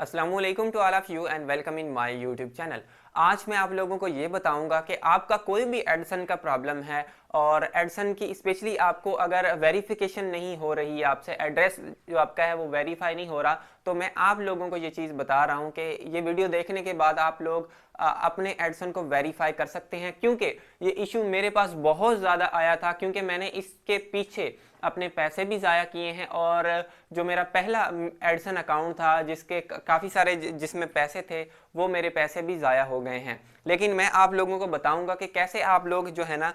अस्सलामुअलैकुम to all of you and welcome in my YouTube channel. आज मैं आप लोगों को ये बताऊंगा कि आपका कोई भी एडसन का प्रॉब्लम है और एडसन की स्पेशली आपको अगर वेरिफिकेशन नहीं हो रही है, आपसे एड्रेस जो आपका है वो वेरीफाई नहीं हो रहा, तो मैं आप लोगों को ये चीज़ बता रहा हूँ कि ये वीडियो देखने के बाद आप लोग अपने एडसन को वेरीफाई कर सकते हैं। क्योंकि ये इशू मेरे पास बहुत ज़्यादा आया था, क्योंकि मैंने इसके पीछे अपने पैसे भी ज़ाया किए हैं और जो मेरा पहला एडसन अकाउंट था जिसके काफ़ी सारे जिसमें पैसे थे, वो मेरे पैसे भी ज़ाया हो गए हैं। लेकिन मैं आप लोगों को बताऊंगा कि कैसे आप लोग जो है ना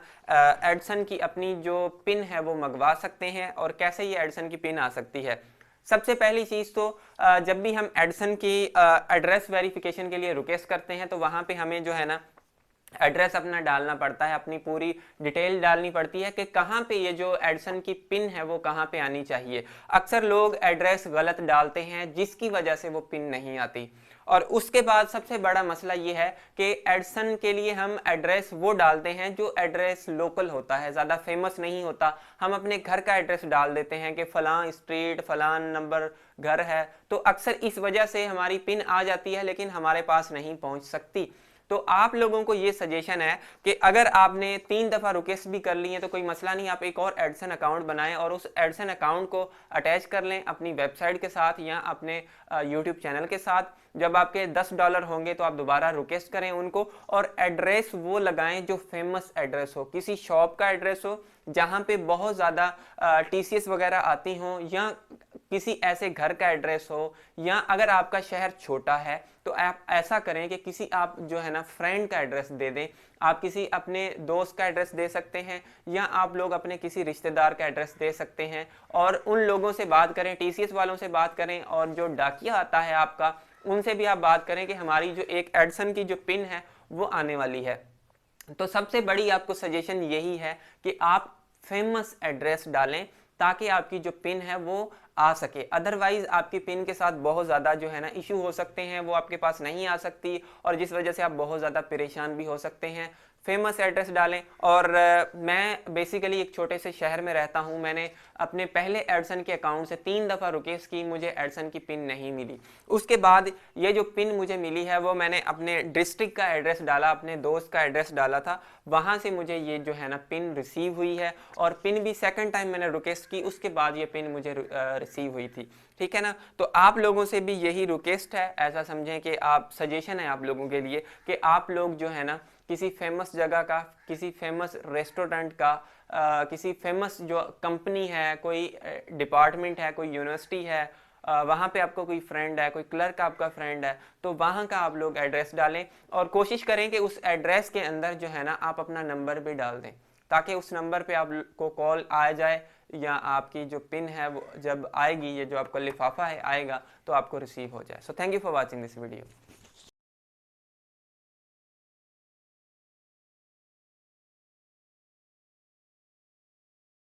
एडसन की अपनी जो पिन है वो मंगवा सकते हैं और कैसे ये एडसन की पिन आ सकती है। सबसे पहली चीज़ तो जब भी हम एडसन की एड्रेस वेरिफिकेशन के लिए रिक्वेस्ट करते हैं तो वहाँ पे हमें जो है ना एड्रेस अपना डालना पड़ता है, अपनी पूरी डिटेल डालनी पड़ती है कि कहाँ पे ये जो एडसन की पिन है वो कहाँ पे आनी चाहिए। अक्सर लोग एड्रेस गलत डालते हैं जिसकी वजह से वो पिन नहीं आती। और उसके बाद सबसे बड़ा मसला ये है कि एडसन के लिए हम एड्रेस वो डालते हैं जो एड्रेस लोकल होता है, ज़्यादा फेमस नहीं होता। हम अपने घर का एड्रेस डाल देते हैं कि फ़लाँ स्ट्रीट फ़लाँ नंबर घर है, तो अक्सर इस वजह से हमारी पिन आ जाती है लेकिन हमारे पास नहीं पहुंच सकती। तो आप लोगों को ये सजेशन है कि अगर आपने 3 दफ़ा रिक्वेस्ट भी कर ली है तो कोई मसला नहीं, आप एक और एडसन अकाउंट बनाएं और उस एडसन अकाउंट को अटैच कर लें अपनी वेबसाइट के साथ या अपने यूट्यूब चैनल के साथ। जब आपके $10 होंगे तो आप दोबारा रिक्वेस्ट करें उनको और एड्रेस वो लगाएं जो फेमस एड्रेस हो, किसी शॉप का एड्रेस हो जहाँ पे बहुत ज़्यादा टीसीएस वगैरह आती हों, या किसी ऐसे घर का एड्रेस हो, या अगर आपका शहर छोटा है तो आप ऐसा करें कि किसी आप जो है ना फ्रेंड का एड्रेस दे दें। आप किसी अपने दोस्त का एड्रेस दे सकते हैं या आप लोग अपने किसी रिश्तेदार का एड्रेस दे सकते हैं और उन लोगों से बात करें, टीसीएस वालों से बात करें और जो डाकिया आता है आपका, उनसे भी आप बात करें कि हमारी जो एक एडसन की जो पिन है वो आने वाली है। तो सबसे बड़ी आपको सजेशन यही है कि आप फेमस एड्रेस डालें ताकि आपकी जो पिन है वो आ सके। अदरवाइज आपकी पिन के साथ बहुत ज़्यादा जो है ना इशू हो सकते हैं, वो आपके पास नहीं आ सकती और जिस वजह से आप बहुत ज़्यादा परेशान भी हो सकते हैं। फेमस एड्रेस डालें। और मैं बेसिकली एक छोटे से शहर में रहता हूं। मैंने अपने पहले एडसन के अकाउंट से 3 दफ़ा रिक्वेस्ट की, मुझे एडसन की पिन नहीं मिली। उसके बाद ये जो पिन मुझे मिली है वो मैंने अपने डिस्ट्रिक्ट का एड्रेस डाला, अपने दोस्त का एड्रेस डाला था, वहाँ से मुझे ये जो है ना पिन रिसीव हुई है। और पिन भी सेकंड टाइम मैंने रिक्वेस्ट की, उसके बाद ये पिन मुझे रिसीव हुई थी। ठीक है ना। तो आप लोगों से भी यही रिक्वेस्ट है, ऐसा समझें कि आप सजेशन है आप लोगों के लिए कि आप लोग जो है ना किसी फेमस जगह का, किसी फेमस रेस्टोरेंट का, किसी फेमस जो कंपनी है, कोई डिपार्टमेंट है, कोई यूनिवर्सिटी है, वहाँ पे आपको कोई फ्रेंड है, कोई क्लर्क आपका फ्रेंड है, तो वहाँ का आप लोग एड्रेस डालें और कोशिश करें कि उस एड्रेस के अंदर जो है ना आप अपना नंबर भी डाल दें ताकि उस नंबर पे आपको कॉल आ जाए या आपकी जो पिन है वो जब आएगी, ये जो आपका लिफाफा है आएगा, तो आपको रिसीव हो जाए। So thank you for watching this video.